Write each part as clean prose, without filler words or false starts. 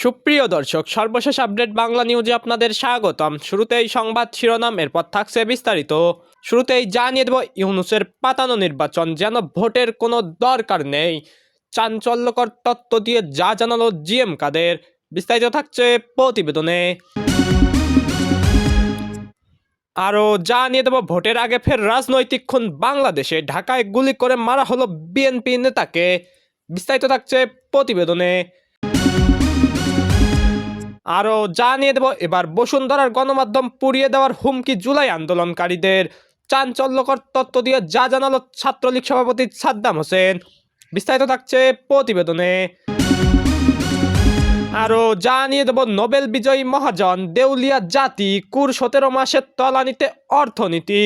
সুপ্রিয় দর্শক, সর্বশেষ আপডেট বাংলা নিউজে আপনাদের স্বাগতম। শুরুতেই সংবাদ শিরোনাম, এরপর থাকছে বিস্তারিত। শুরুতেই জানিয়ে দেব, ইউনূসের পাতানো নির্বাচন যেন ভোটের কোনো দরকার নেই। চাঞ্চল্যকর তত্ত্ব দিয়ে যা জানালো জিএম কাদের, বিস্তারিত থাকছে প্রতিবেদনে। আরও জানিয়ে দেব, ভোটের আগে ফের রাজনৈতিক খুন বাংলাদেশে, ঢাকায় গুলি করে মারা হলো বিএনপি নেতাকে, বিস্তারিত থাকছে প্রতিবেদনে। আরও জানিয়ে দেব, এবার বসুন্ধরার গণমাধ্যম পুড়িয়ে দেওয়ার হুমকি জুলাই আন্দোলনকারীদের, চাঞ্চল্যকর তত্ত্ব দিয়ে যা জানালো ছাত্রলীগ সভাপতি সাদ্দাম হোসেন, বিস্তারিত থাকছে প্রতিবেদনে। আরও জানিয়ে দেব, নোবেল বিজয়ী মহাজন দেউলিয়া জাতি, কুর 17 মাসের তলানিতে অর্থনীতি,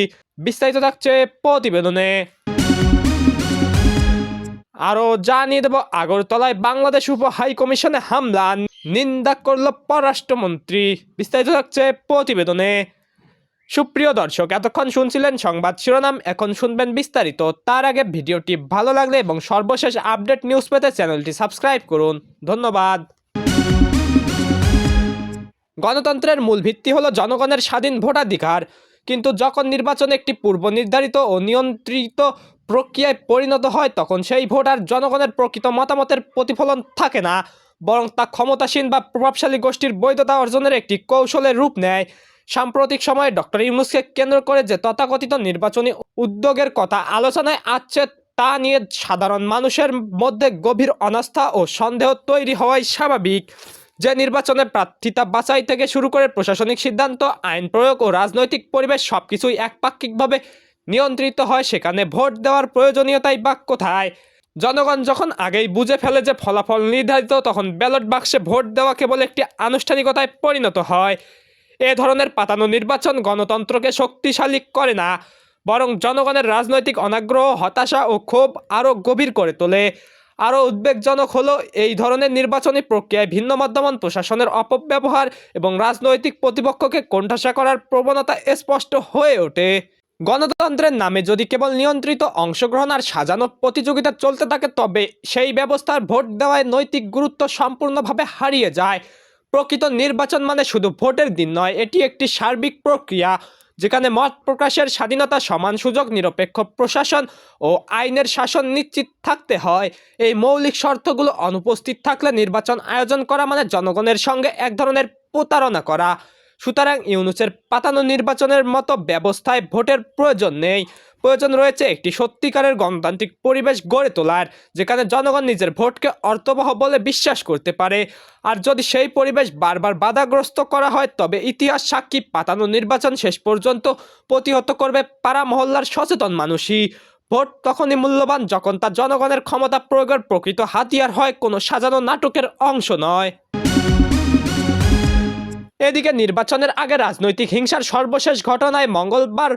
বিস্তারিত থাকছে প্রতিবেদনে। আরও জানিয়ে দেব, আগরতলায় বাংলাদেশ উপ হাই কমিশনে হামলা নিন্দা করল পররাষ্ট্রমন্ত্রী, বিস্তারিত থাকছে প্রতিবেদনে। সুপ্রিয় দর্শক, এতক্ষণ শুনছিলেন সংবাদ শিরোনাম, এখন শুনবেন বিস্তারিত। তার আগে ভিডিওটি ভালো লাগলে এবং সর্বশেষ আপডেট নিউজ পেতে চ্যানেলটি সাবস্ক্রাইব করুন। ধন্যবাদ। গণতন্ত্রের মূল ভিত্তি হলো জনগণের স্বাধীন ভোটাধিকার, কিন্তু যখন নির্বাচন একটি পূর্ব নির্ধারিত ও নিয়ন্ত্রিত প্রক্রিয়ায় পরিণত হয়, তখন সেই ভোট আর জনগণের প্রকৃত মতামতের প্রতিফলন থাকে না, বরং তা ক্ষমতাসীন বা প্রভাবশালী গোষ্ঠীর বৈধতা অর্জনের একটি কৌশলের রূপ নেয়। সাম্প্রতিক সময়ে ডক্টর ইউনূসকে কেন্দ্র করে যে তথাকথিত নির্বাচনী উদ্যোগের কথা আলোচনায় আসছে, তা নিয়ে সাধারণ মানুষের মধ্যে গভীর অনাস্থা ও সন্দেহ তৈরি হওয়াই স্বাভাবিক। যে নির্বাচনে প্রার্থিতা বাছাই থেকে শুরু করে প্রশাসনিক সিদ্ধান্ত, আইন প্রয়োগ ও রাজনৈতিক পরিবেশ সবকিছুই একপাক্ষিকভাবে নিয়ন্ত্রিত হয়, সেখানে ভোট দেওয়ার প্রয়োজনীয়তাই বা কোথায়? জনগণ যখন আগেই বুঝে ফেলে যে ফলাফল নির্ধারিত, তখন ব্যালট বাক্সে ভোট দেওয়া কেবল একটি আনুষ্ঠানিকতায় পরিণত হয়। এ ধরনের পাতানো নির্বাচন গণতন্ত্রকে শক্তিশালী করে না, বরং জনগণের রাজনৈতিক অনাগ্রহ, হতাশা ও ক্ষোভ আরও গভীর করে তোলে। আরও উদ্বেগজনক হলো, এই ধরনের নির্বাচনী প্রক্রিয়ায় ভিন্ন মধ্যমান প্রশাসনের অপব্যবহার এবং রাজনৈতিক প্রতিপক্ষকে কোণঠাসা করার প্রবণতা স্পষ্ট হয়ে ওঠে। গণতন্ত্রের নামে যদি কেবল নিয়ন্ত্রিত অংশগ্রহণ আর সাজানো প্রতিযোগিতা চলতে থাকে, তবে সেই ব্যবস্থার ভোট দেওয়ায় নৈতিক গুরুত্ব সম্পূর্ণভাবে হারিয়ে যায়। প্রকৃত নির্বাচন মানে শুধু ভোটের দিন নয়, এটি একটি সার্বিক প্রক্রিয়া যেখানে মত প্রকাশের স্বাধীনতা, সমান সুযোগ, নিরপেক্ষ প্রশাসন ও আইনের শাসন নিশ্চিত থাকতে হয়। এই মৌলিক শর্তগুলো অনুপস্থিত থাকলে নির্বাচন আয়োজন করা মানে জনগণের সঙ্গে এক ধরনের প্রতারণা করা। সুতরাং ইউনূসের পাতানো নির্বাচনের মতো ব্যবস্থায় ভোটের প্রয়োজন নেই। প্রয়োজন রয়েছে একটি সত্যিকারের গণতান্ত্রিক পরিবেশ গড়ে তোলার, যেখানে জনগণ নিজের ভোটকে অর্থবহ বলে বিশ্বাস করতে পারে। আর যদি সেই পরিবেশ বারবার বাধাগ্রস্ত করা হয়, তবে ইতিহাস সাক্ষী পাতানো নির্বাচন শেষ পর্যন্ত প্রতিহত করবে পাড়া মহল্লার সচেতন মানুষই। ভোট তখনই মূল্যবান যখন তা জনগণের ক্ষমতা প্রয়োগের প্রকৃত হাতিয়ার হয়, কোনো সাজানো নাটকের অংশ নয়। এদিকে নির্বাচনের আগে রাজনৈতিক হিংসার সর্বশেষ ঘটনায় মঙ্গলবার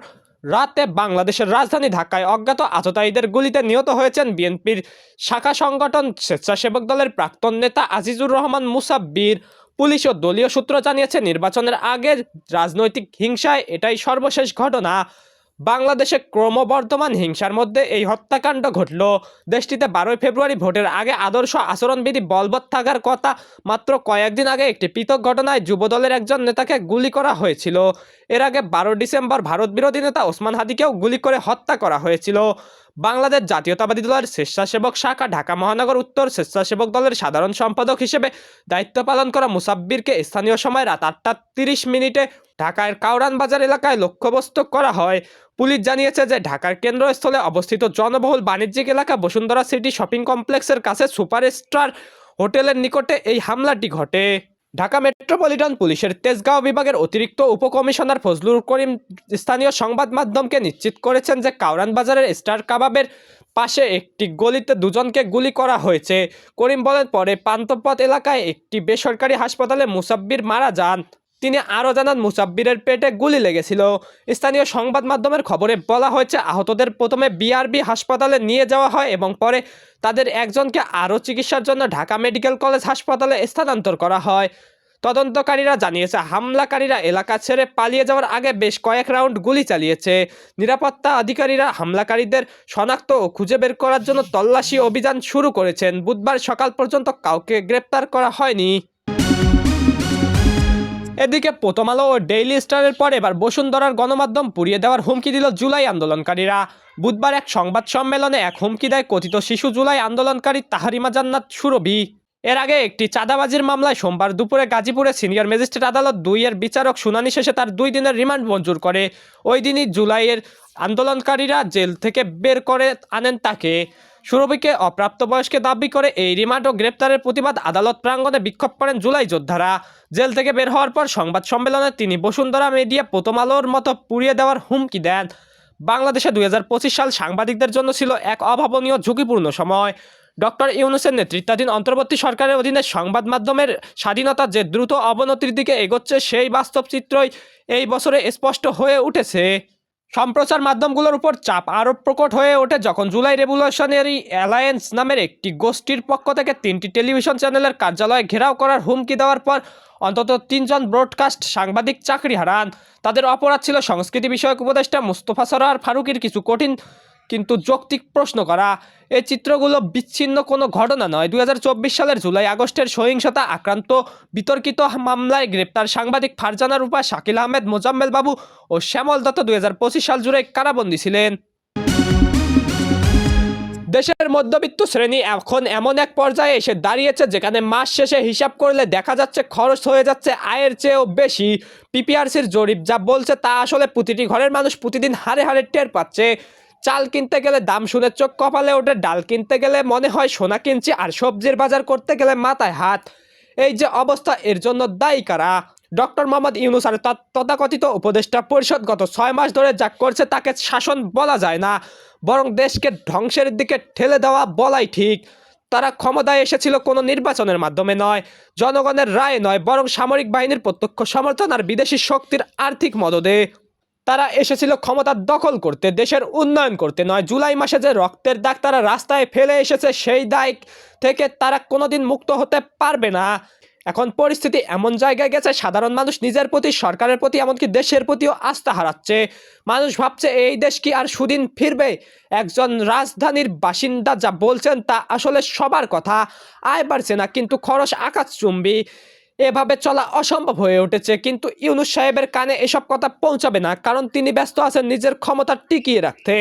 রাতে বাংলাদেশের রাজধানী ঢাকায় অজ্ঞাত আততায়ীদের গুলিতে নিহত হয়েছেন বিএনপির শাখা সংগঠন স্বেচ্ছাসেবক দলের প্রাক্তন নেতা আজিজুর রহমান মুসাব্বির। পুলিশ ও দলীয় সূত্র জানিয়েছে, নির্বাচনের আগে রাজনৈতিক হিংসায় এটাই সর্বশেষ ঘটনা। বাংলাদেশে ক্রমবর্ধমান হিংসার মধ্যে এই হত্যাকাণ্ড ঘটল। দেশটিতে 12 ফেব্রুয়ারি ভোটের আগে আদর্শ আচরণবিধি বলবৎ থাকার কথা, মাত্র কয়েকদিন আগে একটি পৃথক ঘটনায় যুবদলের একজন নেতাকে গুলি করা হয়েছিল। এর আগে 12 ডিসেম্বর ভারত বিরোধী নেতা ওসমান হাদিকেও গুলি করে হত্যা করা হয়েছিল। বাংলাদেশ জাতীয়তাবাদী দলের স্বেচ্ছাসেবক শাখা ঢাকা মহানগর উত্তর স্বেচ্ছাসেবক দলের সাধারণ সম্পাদক হিসেবে দায়িত্ব পালন করা মুসাব্বিরকে স্থানীয় সময় রাত 8:30 ঢাকার কাউরান বাজার এলাকায় লক্ষ্যবস্তু করা হয়। পুলিশ জানিয়েছে যে ঢাকার কেন্দ্রস্থলে অবস্থিত জনবহুল বাণিজ্যিক এলাকা বসুন্ধরা সিটি শপিং কমপ্লেক্সের কাছে সুপারস্টার হোটেলের নিকটে এই হামলাটি ঘটে। ঢাকা মেট্রোপলিটন পুলিশের তেজগাঁও বিভাগের অতিরিক্ত উপকমিশনার ফজলুর করিম স্থানীয় সংবাদ মাধ্যমকে নিশ্চিত করেছেন যে কাউরান বাজারের স্টার কাবাবের পাশে একটি গলিতে দুজনকে গুলি করা হয়েছে। করিম বলেন, পরে পান্থপথ এলাকায় একটি বেসরকারি হাসপাতালে মুসাব্বির মারা যান। তিনি আরও জানান, মুসাব্বিরের পেটে গুলি লেগেছিল। স্থানীয় সংবাদ মাধ্যমের খবরে বলা হয়েছে, আহতদের প্রথমে বিআরবি হাসপাতালে নিয়ে যাওয়া হয় এবং পরে তাদের একজনকে আরও চিকিৎসার জন্য ঢাকা মেডিকেল কলেজ হাসপাতালে স্থানান্তর করা হয়। তদন্তকারীরা জানিয়েছে, হামলাকারীরা এলাকা ছেড়ে পালিয়ে যাওয়ার আগে বেশ কয়েক রাউন্ড গুলি চালিয়েছে। নিরাপত্তা আধিকারিকরা হামলাকারীদের শনাক্ত ও খুঁজে বের করার জন্য তল্লাশি অভিযান শুরু করেছেন। বুধবার সকাল পর্যন্ত কাউকে গ্রেপ্তার করা হয়নি। এদিকে প্রথম আলো ও ডেইলি স্টারের পর এবার বসুন্ধরার গণমাধ্যম পুড়িয়ে দেওয়ার হুমকি দিল জুলাই আন্দোলনকারীরা। বুধবার এক সংবাদ সম্মেলনে এক হুমকি দেয় কথিত শিশু জুলাই আন্দোলনকারী তাহারিমা জান্নাত সুরভি। এর আগে একটি চাঁদাবাজির মামলায় সোমবার দুপুরে গাজীপুরে সিনিয়র ম্যাজিস্ট্রেট আদালত 2-এর বিচারক শুনানি শেষে তার 2 দিনের রিমান্ড মঞ্জুর করে। ওই দিনই জুলাইয়ের আন্দোলনকারীরা জেল থেকে বের করে আনেন তাকে। সুরভিকে অপ্রাপ্তবয়স্ক দাবি করে এই রিমান্ড ও গ্রেপ্তারের প্রতিবাদ আদালত প্রাঙ্গণে বিক্ষোভ করেন জুলাই যোদ্ধারা। জেল থেকে বের হওয়ার পর সংবাদ সম্মেলনে তিনি বসুন্ধরা মিডিয়া প্রথম আলোর মতো পুড়িয়ে দেওয়ার হুমকি দেন। বাংলাদেশে 2025 সাল সাংবাদিকদের জন্য ছিল এক অভাবনীয় ঝুঁকিপূর্ণ সময়। ডক্টর ইউনূসের নেতৃত্বাধীন অন্তর্বর্তী সরকারের অধীনে সংবাদ মাধ্যমের স্বাধীনতা যে দ্রুত অবনতির দিকে এগোচ্ছে সেই বাস্তব চিত্রই এই বছরে স্পষ্ট হয়ে উঠেছে। সম্প্রচার মাধ্যমগুলোর উপর চাপ আরও প্রকট হয়ে ওঠে যখন জুলাই রেভলিউশনারি অ্যালায়েন্স নামের একটি গোষ্ঠীর পক্ষ থেকে 3টি টেলিভিশন চ্যানেলের কার্যালয় ঘেরাও করার হুমকি দেওয়ার পর অন্তত 3 জন ব্রডকাস্ট সাংবাদিক চাকরি হারান। তাদের অপরাধ ছিল সংস্কৃতি বিষয়ক উপদেষ্টা মুস্তফা সরোয়ার ফারুকীর কিছু কঠিন কিন্তু যৌক্তিক প্রশ্ন করা। এই চিত্রগুলো বিচ্ছিন্ন কোনো ঘটনা নয়। 2024 সালের জুলাই আগস্টের সহিংসতা আক্রান্ত বিতর্কিত মামলায় গ্রেপ্তার সাংবাদিক ফারজানা রূপা, শাকিল আহমেদ, মোজাম্মেল বাবু ও শ্যামল দত্ত 2025 সাল জুড়ে কারাবন্দী ছিলেন। দেশের মধ্যবিত্ত শ্রেণী এখন এমন এক পর্যায়ে এসে দাঁড়িয়েছে যেখানে মাস শেষে হিসাব করলে দেখা যাচ্ছে খরচ হয়ে যাচ্ছে আয়ের চেয়েও বেশি। পিপিআরসির জরিপ যা বলছে তা আসলে প্রতিটি ঘরের মানুষ প্রতিদিন হারে হারে টের পাচ্ছে। চাল কিনতে গেলে দাম শুনে চোখ কপালে ওঠে, ডাল কিনতে গেলে মনে হয় সোনা কিনছি, আর সবজির বাজার করতে গেলে মাথায় হাত। এই যে অবস্থা, এর জন্য দায়ী কারা? ডক্টর মোহাম্মদ ইউনূস আর তথাকথিত উপদেষ্টা পরিষদ গত 6 মাস ধরে যা করছে তাকে শাসন বলা যায় না, বরং দেশকে ধ্বংসের দিকে ঠেলে দেওয়া বলাই ঠিক। তারা ক্ষমতায় এসেছিল কোনো নির্বাচনের মাধ্যমে নয়, জনগণের রায় নয়, বরং সামরিক বাহিনীর প্রত্যক্ষ সমর্থন আর বিদেশি শক্তির আর্থিক মদদে। তারা এসেছিল ক্ষমতা দখল করতে, দেশের উন্নয়ন করতে নয়। জুলাই মাসে যে রক্তের দাগ তারা রাস্তায় ফেলে এসেছে সেই দায় থেকে তারা কোনোদিন মুক্ত হতে পারবে না। এখন পরিস্থিতি এমন জায়গায় গেছে সাধারণ মানুষ নিজের প্রতি, সরকারের প্রতি, এমনকি দেশের প্রতিও আস্থা হারাচ্ছে। মানুষ ভাবছে এই দেশ কি আর সুদিন ফিরবে? একজন রাজধানীর বাসিন্দা যা বলছেন তা আসলে সবার কথা। আয় বাড়ছে না কিন্তু খরচ আকাশচুম্বী। এভাবে চলা অসম্ভব হয়ে উঠেছে। কিন্তু ইউনূস সাহেবের কানে এসব কথা পৌঁছাবে না, কারণ তিনি ব্যস্ত আছেন নিজের ক্ষমতা টিকিয়ে রাখতে।